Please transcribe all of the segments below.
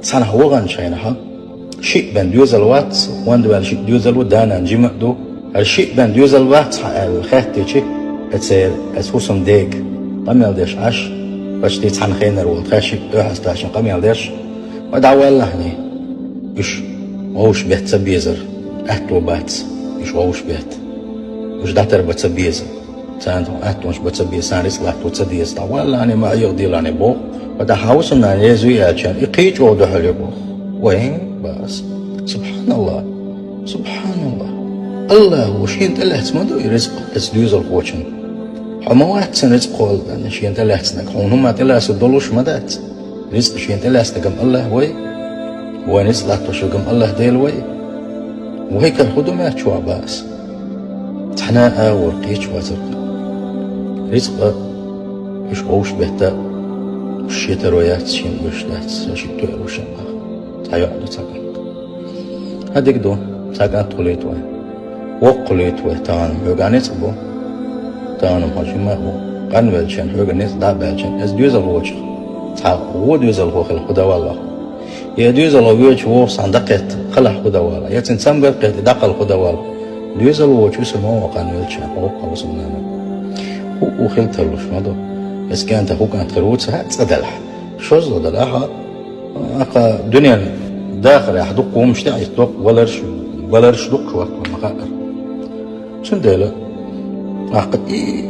سنة هو غن شينها شيء بن ديوز الوات وند بن شيء ديوز الوات دانا نجيم دو الشيء بن ديوز الوات الخاتي شيء تصير اسفوسم ديك قميل ديش عش باش تيتحن خينر والخاشي أحستاشن قميل ديش ودعوا الله هني إيش ووش بيت سبيزر أهتو بات إيش ووش بيت وش داتر بتسبيزر سانتو أهتو مش بتسبيز سانريس لاتو تسديز دعوا الله هني ما يغدي لاني بو ودا حاوسنا يزوي أشان يقيج وده حلبو وين بس سبحان الله سبحان الله الله وشين تلهت ما دو يرزق تسديز القوشن حموات سنرزق قول أن شين تلهت نك حونهم ما تلهت الدلوش مدات رزق شين تلهت نكم الله وي ونس لا تشوقم الله ديل وي وهيك الخدمات شو عباس تحناء ورقيش وزرق رزق إيش غوش بهتا الشيطة رويات شين بشتات شيطة روشن تايو عدو تاقن هديك دو تاقن طوليت وي وقليت وي تاقن يوغانيت بو تاقن مهاجمة بو قن بلشن يوغانيت دا بلشن از ديوز الوجه تاق هو ديوز الوجه الخدا والله يا ديوز الوجه هو صندقت خلح خدا والله يا تنسام قلقت دقل خدا والله ديوز الوجه سموه وقن بلشن هو قوسمنا هو خلت الوش مدو بس كانت هو كانت خروج تصدلح شو صدلها أقا دنيا داخل يحدق ومش تعي يطلق ولا رش دق وقت مقاقر شن ديلا أقا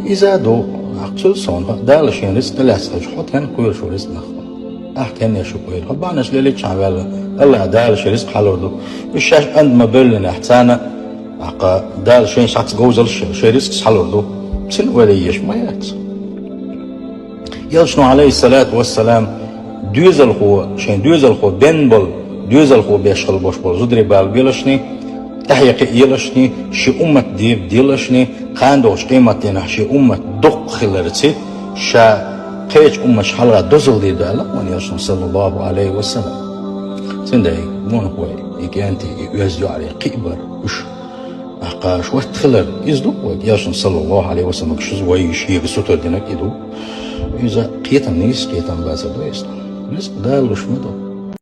إذا دو أقصل صون دال شين رزق لا سجحت كان كوير شو رزق نخو أحكي شو كوير هبانش ليلي شعبال الله دال شي رزق حلو دو الشاش عند ما بلنا احتانا أقا دال شين شخص جوز شي رزق حلو دو سن وليش ما يات يلشنو عليه الصلاة والسلام دوزل خو شين دوزل خو بنبل دوزل خو بيشخل بوش بول زدري بال بيلشني تحيق يلشني شي أمة ديب ديلشني قاندوش قيمتنا شي أمة دق خلرتي شا قيج أمة شحلغة دوزل دي دالا وان يلشنو صلى الله عليه وسلم سنداي مون هوي يكانتي يوزدو عليه قيبر وش أقاش وقت خلر يزدو يلشنو صلى الله عليه وسلم كشز ويشي بسوتر دينك يدو إذا قيتم نيس قيتم بازدو يسلم نسق دالوش مدو